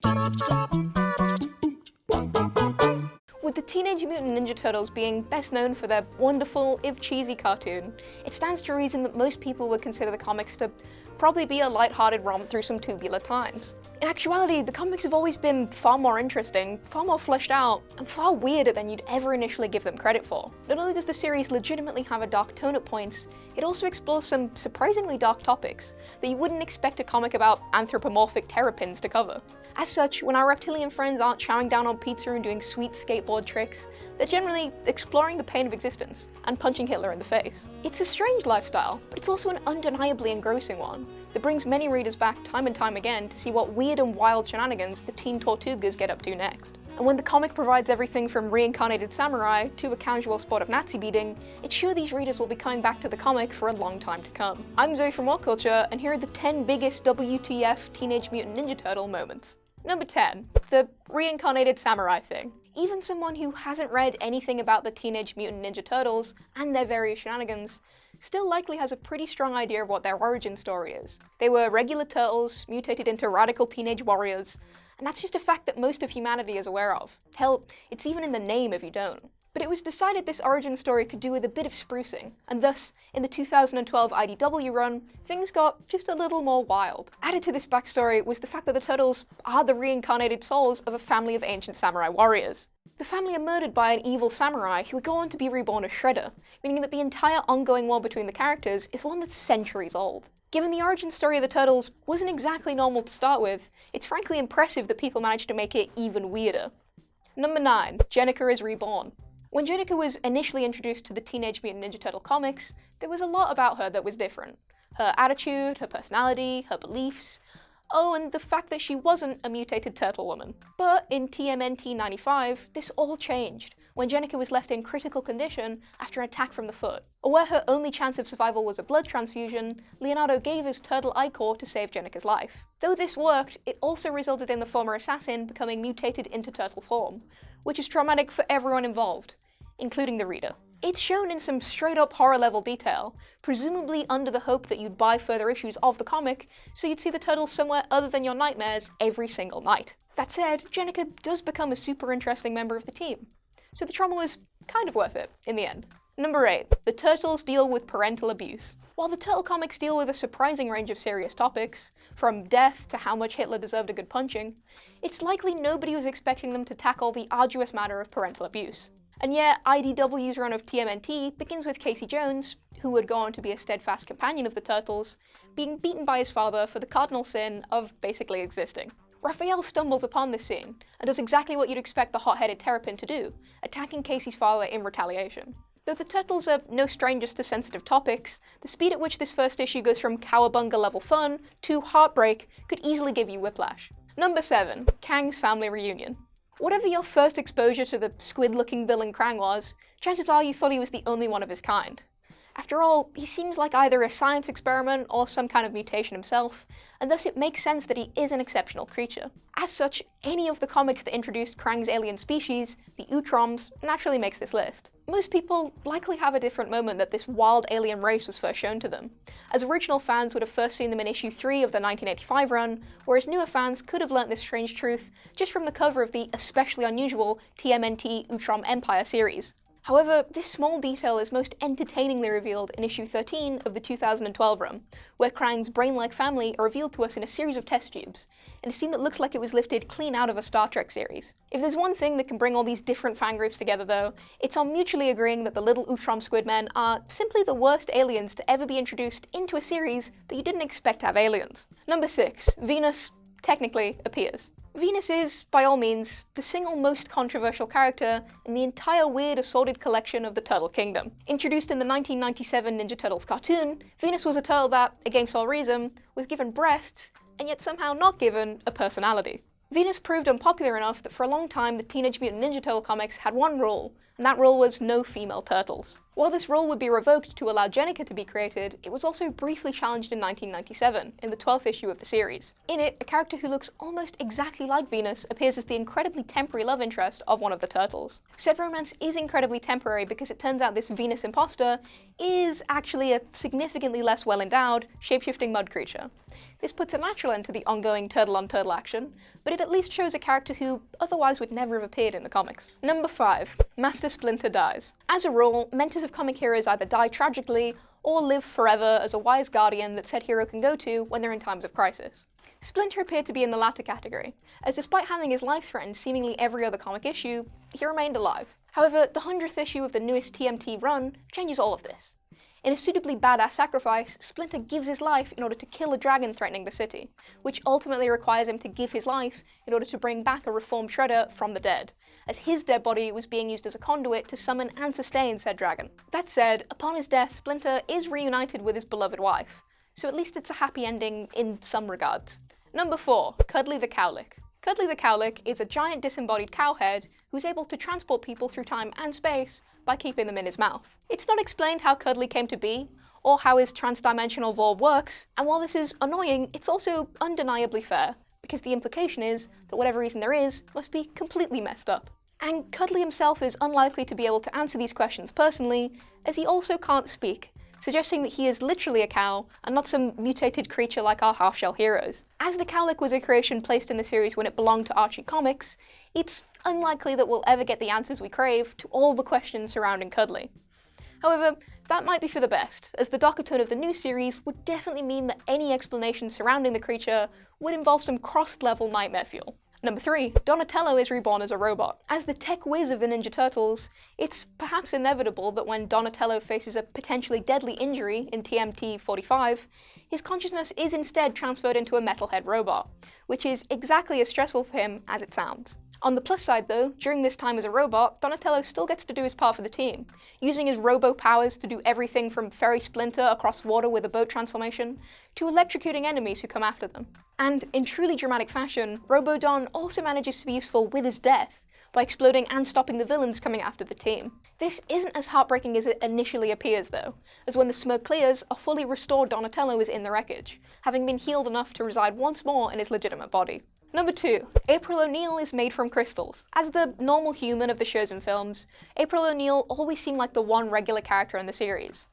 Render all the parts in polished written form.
With the Teenage Mutant Ninja Turtles being best known for their wonderful, if cheesy cartoon, it stands to reason that most people would consider the comics to probably be a light-hearted romp through some tubular times. In actuality, the comics have always been far more interesting, far more fleshed out, and far weirder than you'd ever initially give them credit for. Not only does the series legitimately have a dark tone at points, it also explores some surprisingly dark topics that you wouldn't expect a comic about anthropomorphic terrapins to cover. As such, when our reptilian friends aren't chowing down on pizza and doing sweet skateboard tricks, they're generally exploring the pain of existence and punching Hitler in the face. It's a strange lifestyle, but it's also an undeniably engrossing one that brings many readers back time and time again to see what weird and wild shenanigans the teen Tortugas get up to next. And when the comic provides everything from reincarnated samurai to a casual sport of Nazi beating, it's sure these readers will be coming back to the comic for a long time to come. I'm Zoe from What Culture, and here are the 10 biggest WTF Teenage Mutant Ninja Turtle moments. Number 10. The reincarnated samurai thing. Even someone who hasn't read anything about the Teenage Mutant Ninja Turtles and their various shenanigans still likely has a pretty strong idea of what their origin story is. They were regular turtles, mutated into radical teenage warriors, and that's just a fact that most of humanity is aware of. Hell, it's even in the name if you don't. But it was decided this origin story could do with a bit of sprucing, and thus, in the 2012 IDW run, things got just a little more wild. Added to this backstory was the fact that the Turtles are the reincarnated souls of a family of ancient samurai warriors. The family are murdered by an evil samurai who would go on to be reborn as Shredder, meaning that the entire ongoing war between the characters is one that's centuries old. Given the origin story of the Turtles wasn't exactly normal to start with, it's frankly impressive that people managed to make it even weirder. Number 9. Jennika is reborn. When Jennika was initially introduced to the Teenage Mutant Ninja Turtle comics, there was a lot about her that was different. Her attitude, her personality, her beliefs. Oh, and the fact that she wasn't a mutated turtle woman. But in TMNT 95, this all changed, when Jennika was left in critical condition after an attack from the foot. Aware her only chance of survival was a blood transfusion, Leonardo gave his turtle eye core to save Jennika's life. Though this worked, it also resulted in the former assassin becoming mutated into turtle form, which is traumatic for everyone involved, including the reader. It's shown in some straight-up horror-level detail, presumably under the hope that you'd buy further issues of the comic, so you'd see the Turtles somewhere other than your nightmares every single night. That said, Jennika does become a super interesting member of the team, so the trauma was kind of worth it, in the end. Number 8. The Turtles deal with parental abuse. While the Turtle comics deal with a surprising range of serious topics, from death to how much Hitler deserved a good punching, it's likely nobody was expecting them to tackle the arduous matter of parental abuse. And yet, IDW's run of TMNT begins with Casey Jones, who would go on to be a steadfast companion of the Turtles, being beaten by his father for the cardinal sin of basically existing. Raphael stumbles upon this scene, and does exactly what you'd expect the hot-headed terrapin to do, attacking Casey's father in retaliation. Though the Turtles are no strangers to sensitive topics, the speed at which this first issue goes from cowabunga-level fun to heartbreak could easily give you whiplash. Number 7. KRANG'S family reunion. Whatever your first exposure to the squid-looking villain Krang was, chances are you thought he was the only one of his kind. After all, he seems like either a science experiment or some kind of mutation himself, and thus it makes sense that he is an exceptional creature. As such, any of the comics that introduced Krang's alien species, the Utroms, naturally makes this list. Most people likely have a different moment that this wild alien race was first shown to them, as original fans would have first seen them in issue 3 of the 1985 run, whereas newer fans could have learnt this strange truth just from the cover of the especially unusual TMNT Utrom Empire series. However, this small detail is most entertainingly revealed in issue 13 of the 2012 run, where Krang's brain-like family are revealed to us in a series of test tubes, in a scene that looks like it was lifted clean out of a Star Trek series. If there's one thing that can bring all these different fan groups together though, it's on mutually agreeing that the little Utrom Squidmen are simply the worst aliens to ever be introduced into a series that you didn't expect to have aliens. Number 6. Venus technically appears. Venus is, by all means, the single most controversial character in the entire weird assorted collection of the Turtle Kingdom. Introduced in the 1997 Ninja Turtles cartoon, Venus was a turtle that, against all reason, was given breasts, and yet somehow not given a personality. Venus proved unpopular enough that for a long time the Teenage Mutant Ninja Turtle comics had one rule, and that rule was no female turtles. While this rule would be revoked to allow Jennika to be created, it was also briefly challenged in 1997, in the 12th issue of the series. In it, a character who looks almost exactly like Venus appears as the incredibly temporary love interest of one of the turtles. Said romance is incredibly temporary because it turns out this Venus imposter is actually a significantly less well-endowed, shape-shifting mud creature. This puts a natural end to the ongoing turtle-on-turtle action, but it at least shows a character who otherwise would never have appeared in the comics. Number 5. Master Splinter dies. As a rule, mentors of comic heroes either die tragically or live forever as a wise guardian that said hero can go to when they're in times of crisis. Splinter appeared to be in the latter category, as despite having his life threatened seemingly every other comic issue, he remained alive. However, the 100th issue of the newest TMNT run changes all of this. In a suitably badass sacrifice, Splinter gives his life in order to kill a dragon threatening the city, which ultimately requires him to give his life in order to bring back a reformed Shredder from the dead, as his dead body was being used as a conduit to summon and sustain said dragon. That said, upon his death, Splinter is reunited with his beloved wife, so at least it's a happy ending in some regards. Number 4. Cuddly the Cowlick. Cuddly the Cowlick is a giant disembodied cowhead who's able to transport people through time and space by keeping them in his mouth. It's not explained how Cuddly came to be, or how his transdimensional vor works, and while this is annoying, it's also undeniably fair, because the implication is that whatever reason there is must be completely messed up. And Cuddly himself is unlikely to be able to answer these questions personally, as he also can't speak, suggesting that he is literally a cow and not some mutated creature like our half-shell heroes. As the Cowlick was a creation placed in the series when it belonged to Archie Comics, it's unlikely that we'll ever get the answers we crave to all the questions surrounding Cuddly. However, that might be for the best, as the darker tone of the new series would definitely mean that any explanation surrounding the creature would involve some cross-level nightmare fuel. Number 3. Donatello is reborn as a robot. As the tech whiz of the Ninja Turtles, it's perhaps inevitable that when Donatello faces a potentially deadly injury in TMNT 45, his consciousness is instead transferred into a metalhead robot, which is exactly as stressful for him as it sounds. On the plus side though, during this time as a robot, Donatello still gets to do his part for the team, using his robo powers to do everything from ferry Splinter across water with a boat transformation, to electrocuting enemies who come after them. And in truly dramatic fashion, Robo-Don also manages to be useful with his death, by exploding and stopping the villains coming after the team. This isn't as heartbreaking as it initially appears though, as when the smoke clears, a fully restored Donatello is in the wreckage, having been healed enough to reside once more in his legitimate body. Number 2. April O'Neil is made from crystals. As the normal human of the shows and films, April O'Neil always seemed like the one regular character in the series.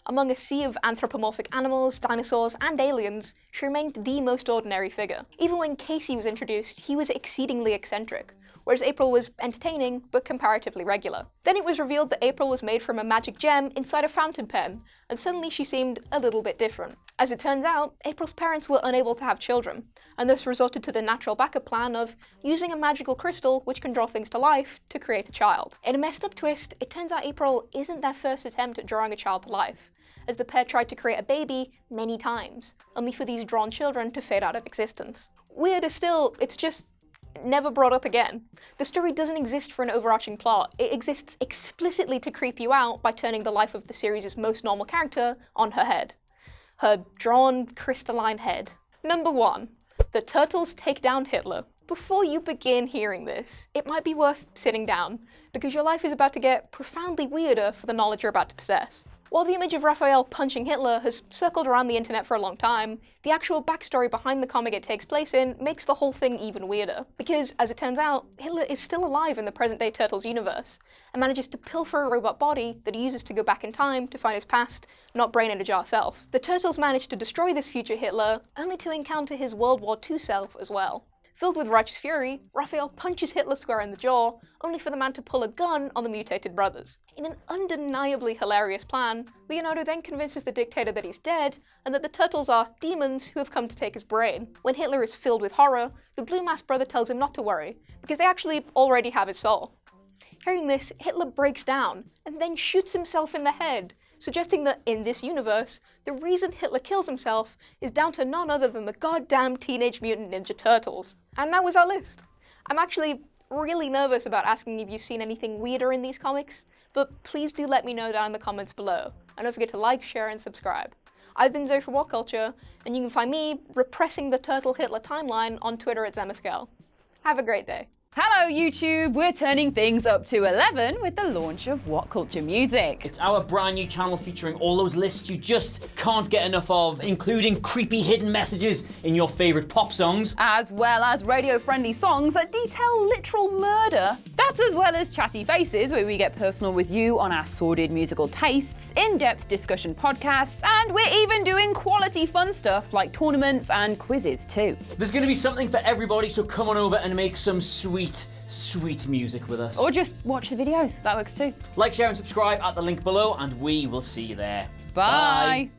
Among a sea of anthropomorphic animals, dinosaurs, and aliens, she remained the most ordinary figure. Even when Casey was introduced, he was exceedingly eccentric, whereas April was entertaining, but comparatively regular. Then it was revealed that April was made from a magic gem inside a fountain pen, and suddenly she seemed a little bit different. As it turns out, April's parents were unable to have children, and this resorted to the natural backup plan of using a magical crystal which can draw things to life to create a child. In a messed up twist, it turns out April isn't their first attempt at drawing a child to life, as the pair tried to create a baby many times, only for these drawn children to fade out of existence. Weirder still, it's just never brought up again. The story doesn't exist for an overarching plot, it exists explicitly to creep you out by turning the life of the series' most normal character on her head. Her drawn, crystalline head. Number 1. The Turtles take down Hitler. Before you begin hearing this, it might be worth sitting down, because your life is about to get profoundly weirder for the knowledge you're about to possess. While the image of Raphael punching Hitler has circled around the internet for a long time, the actual backstory behind the comic it takes place in makes the whole thing even weirder. Because, as it turns out, Hitler is still alive in the present-day Turtles universe, and manages to pilfer a robot body that he uses to go back in time to find his past, not brain-in-a-jar self. The Turtles manage to destroy this future Hitler, only to encounter his World War II self as well. Filled with righteous fury, Raphael punches Hitler square in the jaw, only for the man to pull a gun on the mutated brothers. In an undeniably hilarious plan, Leonardo then convinces the dictator that he's dead, and that the Turtles are demons who have come to take his brain. When Hitler is filled with horror, the blue-masked brother tells him not to worry, because they actually already have his soul. Hearing this, Hitler breaks down, and then shoots himself in the head, suggesting that in this universe, the reason Hitler kills himself is down to none other than the goddamn Teenage Mutant Ninja Turtles. And that was our list. I'm actually really nervous about asking if you've seen anything weirder in these comics, but please do let me know down in the comments below, and don't forget to like, share, and subscribe. I've been Zoe from What Culture, and you can find me repressing the Turtle Hitler timeline on Twitter at Zemaskel. Have a great day. Hello YouTube, we're turning things up to 11 with the launch of What Culture Music. It's our brand new channel featuring all those lists you just can't get enough of, including creepy hidden messages in your favourite pop songs. As well as radio-friendly songs that detail literal murder. That's as well as Chatty Faces, where we get personal with you on our sordid musical tastes, in-depth discussion podcasts, and we're even doing quality fun stuff like tournaments and quizzes too. There's going to be something for everybody, so come on over and make some sweet music with us. Or just watch the videos, that works too. Like, share and subscribe at the link below, and we will see you there. Bye.